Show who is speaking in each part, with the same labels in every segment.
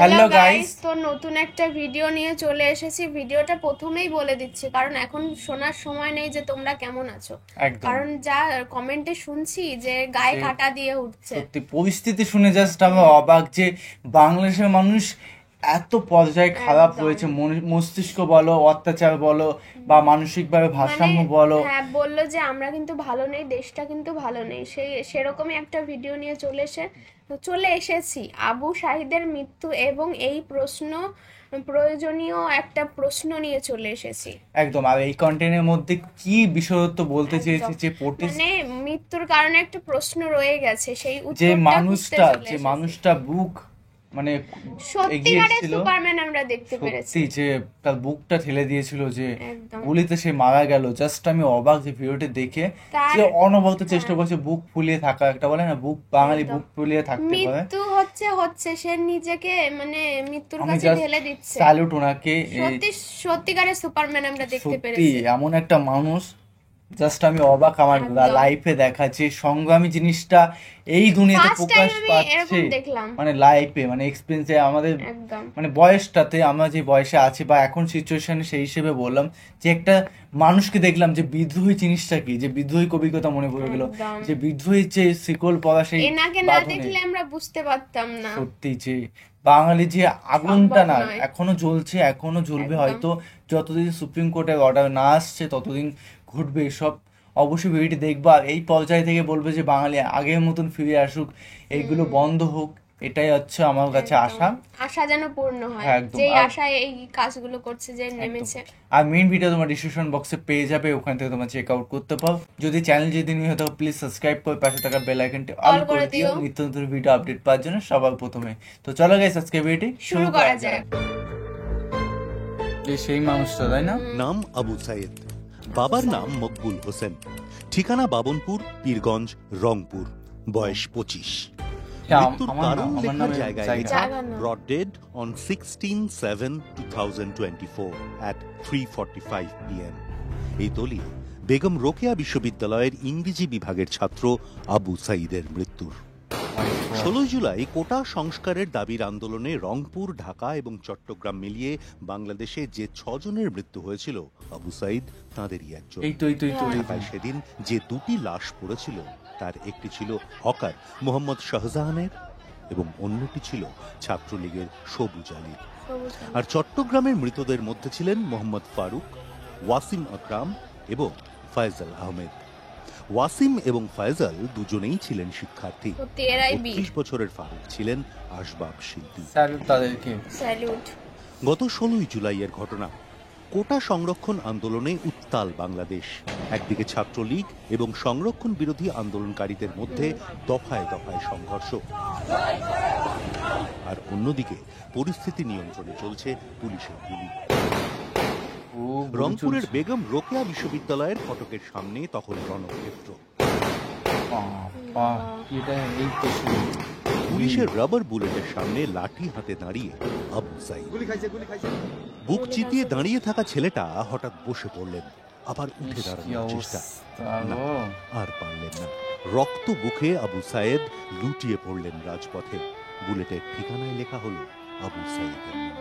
Speaker 1: Hello guys, তো নতুন একটা ভিডিও নিয়ে চলে এসেছি। ভিডিওটা প্রথমেই বলে দিচ্ছি, কারণ এখন শোনার সময় নেই যে তোমরা কেমন আছো। কারণ যা কমেন্টে শুনছি যে গায়ে কাটা দিয়ে উঠছে।
Speaker 2: সত্যি পরিস্থিতি শুনে জাস্ট আমি অবাক যে বাংলাদেশের মানুষ এত পর্যায়ে খারাপ রয়েছে, মস্তিষ্ক বলো, অত্যাচার বলো বা মানসিকভাবে ভারসাম্য বলো।
Speaker 1: হ্যাঁ, বললো যে আমরা কিন্তু ভালো নেই, দেশটা কিন্তু ভালো নেই, সেরকমই একটা ভিডিও নিয়ে চলে এসেছি। আবু সাঈদের মৃত্যু এবং এই প্রয়োজনীয় একটা প্রশ্ন নিয়ে চলে এসেছি
Speaker 2: একদম। আর এই কন্টেন্টের মধ্যে কি বিশেষত্ব বলতে চেয়েছি যে
Speaker 1: মানে মৃত্যুর কারণে একটা প্রশ্ন রয়ে গেছে, সেই
Speaker 2: যে মানুষটা বুক মানে
Speaker 1: সত্যিকারের সুপারম্যান আমরা দেখতে পেরেছি,
Speaker 2: যে তার বুকটা ঠেলে দিয়েছিল, যে গুলিতে সে মারা গেল। জাস্ট আমি অবাক যে ভিডিওটি দেখে, যে অনবরত চেষ্টা করছে বুক ফুলিয়ে থাকা, একটা বলে না বুক, বাঙালি বুক ফুলিয়ে থাকতে পারে।
Speaker 1: মৃত্যু হচ্ছে সে নিজেকে মানে মৃত্যুর কাছে ঢেলে দিচ্ছে।
Speaker 2: স্যালুট ওনাকে,
Speaker 1: সত্যিকারের সুপারম্যান আমরা দেখতে পেরেছি।
Speaker 2: এমন একটা মানুষ জাস্ট আমি অবাক। আমার লাইফে দেখা যে সংগ্রামী জিনিসটা এই দুনিয়াতে প্রকাশ পাচ্ছে, মানে লাইফে, মানে এক্সপিরিয়েন্সে, আমাদের মানে বয়সটাতে, আমরা যে বয়সে আছি বা এখন সিচুয়েশনে, সেই হিসেবে বললাম যে একটা মানুষকে দেখলাম যে বিদ্রোহী জিনিসটা কি, যে বিদ্রোহী কবিতা মনে পড়ে গেল, যে বিদ্রোহী যে শিকল পড়া, সেই
Speaker 1: এনাকে না দেখলে আমরা বুঝতে পারতাম না
Speaker 2: সত্যি যে বাঙালি যে আগুনটা না এখনো জ্বলছে, এখনো জ্বলবে। হয়তো যতদিন সুপ্রিম কোর্টের অর্ডার না আসছে ততদিন ঘটবে এসব। অবশ্যই ভিডিওটি দেখবো আর এই পর্যায় থেকে বলবে যে বাঙালি আগের মতন ফিরে আসুক, এইগুলো বন্ধ হোক, এটাই হচ্ছে আমার কাছে
Speaker 1: আশা যেন পূর্ণ হয়, যে আশায় এই কাজগুলো করছে, যে নেমেছে।
Speaker 2: আর মেইন ভিডিও তোমার ডিসক্রিপশন বক্সে পেয়ে যাবে, ওখান থেকে তোমরা চেক আউট করতে পারো। যদি চ্যানেল যদি নিয়ে হতো প্লিজ সাবস্ক্রাইব করে পাশে থাকা বেল আইকনটি অল করে দিও নিত্য নতুন ভিডিও আপডেট পাওয়ার জন্য সবার প্রথমে। তো চলো গাইস, আজকে ভিডিওটি
Speaker 1: শুরু করা যাক।
Speaker 2: সেই মানুষটা, তাই না?
Speaker 3: নাম আবু সাঈদ, বাবার নাম মকবুল হোসেন, ঠিকানা বাবনপুর, পীরগঞ্জ, রংপুর, বয়স 25। মৃত্যুর কারণ লেখার জায়গায় লেখা brought dead on 16/7/2024 at 3:45 PM। এই দলিল বেগম রোকেয়া বিশ্ববিদ্যালয়ের ইংরেজি বিভাগের ছাত্র আবু সাঈদের মৃত্যুর। 16 জুলাই কোটা সংস্কারের দাবির আন্দোলনে রংপুর, ঢাকা এবং চট্টগ্রাম মিলিয়ে বাংলাদেশে যে 6 জনের মৃত্যু হয়েছিল, আবু সাঈদ তাঁদেরই একজন। সেদিন যে দুটি লাশ পড়েছিল তার একটি ছিল হকার মোহাম্মদ শাহজাহানের এবং অন্যটি ছিল ছাত্রলীগের সবুজ আলীর। আর চট্টগ্রামের মৃতদের মধ্যে ছিলেন মোহাম্মদ ফারুক, ওয়াসিম আকরাম এবং ফয়জাল আহমেদ। ওয়াসিম এবং ফয়জাল দুজনেই ছিলেন শিক্ষার্থী। 30 বছরের ফারুক ছিলেন আসবাব শিল্পী। গত 16 জুলাইয়ের ঘটনা। কোটা সংরক্ষণ আন্দোলনে উত্তাল বাংলাদেশ। একদিকে ছাত্রলীগ এবং সংরক্ষণ বিরোধী আন্দোলনকারীদের মধ্যে দফায় দফায় সংঘর্ষ, আর অন্যদিকে পরিস্থিতি নিয়ন্ত্রণে চলছে পুলিশের গুলি। রংপুরের বেগম রোকেয়া বিশ্ববিদ্যালয়ের ফটকের সামনে তখন রণক্ষেত্র। পুলিশের রাবার বুলেটের সামনে লাঠি হাতে দাঁড়িয়ে আবু সাঈদ। বুক চিতিয়ে দাঁড়িয়ে থাকা ছেলেটা হঠাৎ বসে পড়লেন, আবার উঠে দাঁড়ানোর চেষ্টা, আর পারলেন না। রক্ত বুকে আবু সাঈদ লুটিয়ে পড়লেন রাজপথে। বুলেটের ঠিকানায় লেখা হলো আবু সাঈদের নাম।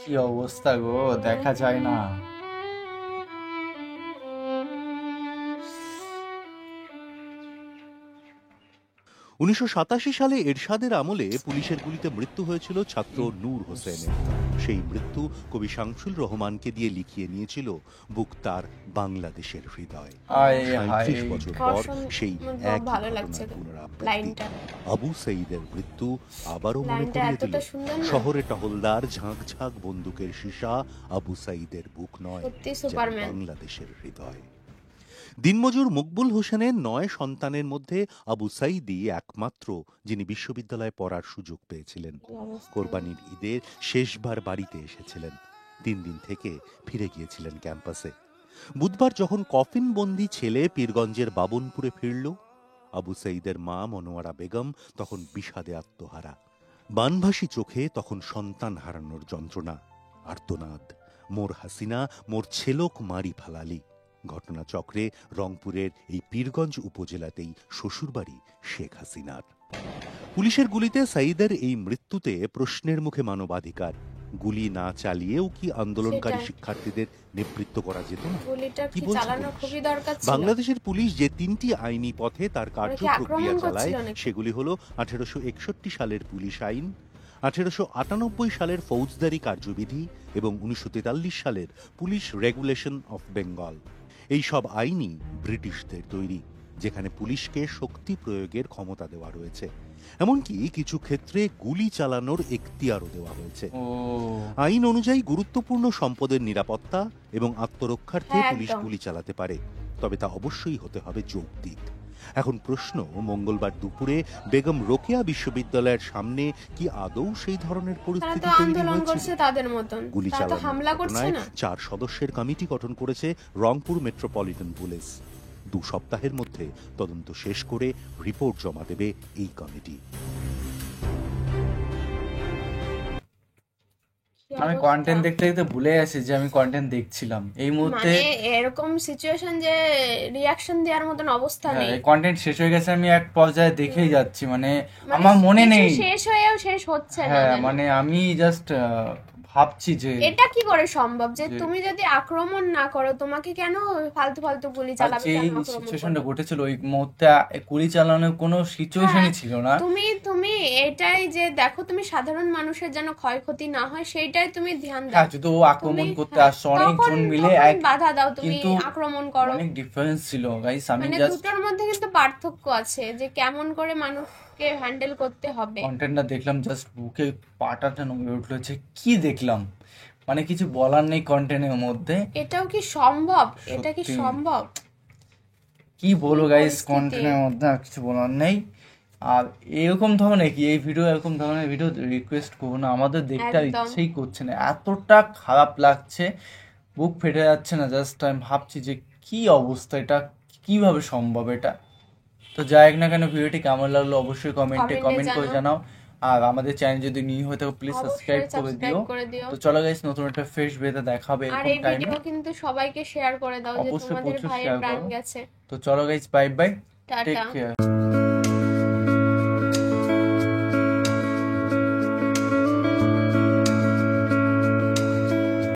Speaker 2: কি অবস্থা গো, দেখা যায় না।
Speaker 3: 1987 সালে এরশাদের আমলে পুলিশের গুলিতে মৃত্যু হয়েছিল ছাত্র নূর হোসেনের। সেই মৃত্যু কবি শামসুল রহমানকে দিয়ে লিখিয়ে নিয়েছিল বুক তার বাংলাদেশের হৃদয়। 37 বছর পর সেই এক পুনরাবৃত্তি। আবু সাঈদের মৃত্যু আবারও মনে করিয়ে দিল শহরে টহলদার ঝাঁক ঝাঁক বন্দুকের সীসা আবু সাঈদের বুক নয়, বাংলাদেশের হৃদয়। দিনমজুর মকবুল হোসেনের 9 সন্তানের মধ্যে আবু সাঈদই একমাত্র যিনি বিশ্ববিদ্যালয়ে পড়ার সুযোগ পেয়েছিলেন। কোরবানির ঈদের শেষবার বাড়িতে এসেছিলেন, 3 দিন থেকে ফিরে গিয়েছিলেন ক্যাম্পাসে। বুধবার যখন কফিনবন্দি ছেলে পীরগঞ্জের বাবনপুরে ফিরল, আবু সাঈদের মা মনোয়ারা বেগম তখন বিষাদে আত্মহারা। বানভাসী চোখে তখন সন্তান হারানোর যন্ত্রণা, আর্তনাদ, মোর হাসিনা মোর ছেলক মারি ফালালি। ঘটনাচক্রে রংপুরের এই পীরগঞ্জ উপজেলাতেই শ্বশুরবাড়ি শেখ হাসিনার। পুলিশের গুলিতে সাঈদের এই মৃত্যুতে প্রশ্নের মুখে মানবাধিকার। গুলি না চালিয়েও কি আন্দোলনকারী শিক্ষার্থীদের নিবৃত্ত করা যেত না? কি বলছেন? বাংলাদেশের পুলিশ যে 3টি আইনি পথে তার কার্য প্রক্রিয়া চালায় সেগুলি হলো 1861 সালের পুলিশ আইন, 1898 সালের ফৌজদারি কার্যবিধি এবং 1943 সালের পুলিশ রেগুলেশন অফ বেঙ্গল। এই সব আইনই ব্রিটিশদের তৈরি, যেখানে পুলিশকে শক্তি প্রয়োগের ক্ষমতা দেওয়া রয়েছে, এমনকি কিছু ক্ষেত্রে গুলি চালানোর এখতিয়ারও দেওয়া হয়েছে। আইন অনুযায়ী গুরুত্বপূর্ণ সম্পদের নিরাপত্তা এবং আত্মরক্ষার্থে পুলিশ গুলি চালাতে পারে, তবে তা অবশ্যই হতে হবে যৌক্তিক। এখন প্রশ্ন, মঙ্গলবার দুপুরে বেগম রোকেয়া বিশ্ববিদ্যালয়ের সামনে কি আদৌ সেই ধরনের পরিস্থিতি তৈরি হয়েছে? গুলি চালানোর ঘটনায় 4 সদস্যের কমিটি গঠন করেছে রংপুর মেট্রোপলিটন পুলিশ। 2 সপ্তাহের মধ্যে তদন্ত শেষ করে রিপোর্ট জমা দেবে এই কমিটি।
Speaker 2: আমি কন্টেন্ট দেখতে দেখতে ভুলে গেছি যে আমি কন্টেন্ট দেখছিলাম। এই মুহূর্তে
Speaker 1: এরকম সিচুয়েশন যে রিঅ্যাকশন দেওয়ার মতন অবস্থা নেই।
Speaker 2: কন্টেন্ট শেষ হয়ে গেছে, আমি এক পর্যায়ে দেখেই যাচ্ছি, মানে আমার মনে নেই
Speaker 1: শেষ হয়েও শেষ হচ্ছে না।
Speaker 2: মানে আমি জাস্ট ভাবছি যে
Speaker 1: এটা কি করে সম্ভব যে তুমি যদি আক্রমণ না করো, তোমাকে কেন ফালতু ফালতু গুলি চালাবে?
Speaker 2: এই সিচুয়েশনটা ঘটেছিল, ওই মুহূর্তে গুলি চালানোর কোনো সিচুয়েশনই ছিল না।
Speaker 1: তুমি এটাই যে দেখো, তুমি সাধারণ মানুষের যেন ক্ষয়ক্ষতি না হয় সেইটাই তুমি ধ্যান দাও।
Speaker 2: যদি ও আক্রমণ করতে আসছে, অনেকজন মিলে এক
Speaker 1: বাধা দাও, তুমি আক্রমণ করো।
Speaker 2: অনেক ডিফারেন্স ছিল গাইস। আমি
Speaker 1: জাস্ট দুটোর মধ্যে কিন্তু পার্থক্য আছে যে কেমন করে মানুষকে হ্যান্ডেল করতে হবে।
Speaker 2: কন্টেন্টটা দেখলাম, জাস্ট বুকে পাটাটা নড়ে উঠলো যে কি দেখলাম, মানে কিছু বলার নেই কন্টেন্টের মধ্যে।
Speaker 1: এটাও কি সম্ভব? এটা কি সম্ভব?
Speaker 2: কি বলবো গাইস, কন্টেন্টের মধ্যে আর কিছু বলার নেই। আর এরকম ধরনের এরকম ধরনের ভিডিও রিকোয়েস্ট করবো না, আমাদের দেখতে আর ইচ্ছেই করছে না, এতটা খারাপ লাগছে, বুক ফেটে যাচ্ছে না। জাস্ট আমি ভাবছি যে কি অবস্থা, এটা কিভাবে সম্ভব এটা। তো যাই হোক না কেন, ভিডিওটি কেমন লাগলো অবশ্যই কমেন্ট করে জানাও। আর আমাদের চ্যানেল যদি নিউ হয়ে থাকো প্লিজ সাবস্ক্রাইব করে দিও। তো চলো গাইস, নতুন একটা ফ্রেশ ভিডিওতে দেখা হবে
Speaker 1: আর এই ভিডিও কিন্তু সবাইকে শেয়ার করে দাও যে তোমাদের ভাইয়ের প্রাণ গেছে।
Speaker 2: তো চলো guys, bye bye, take care.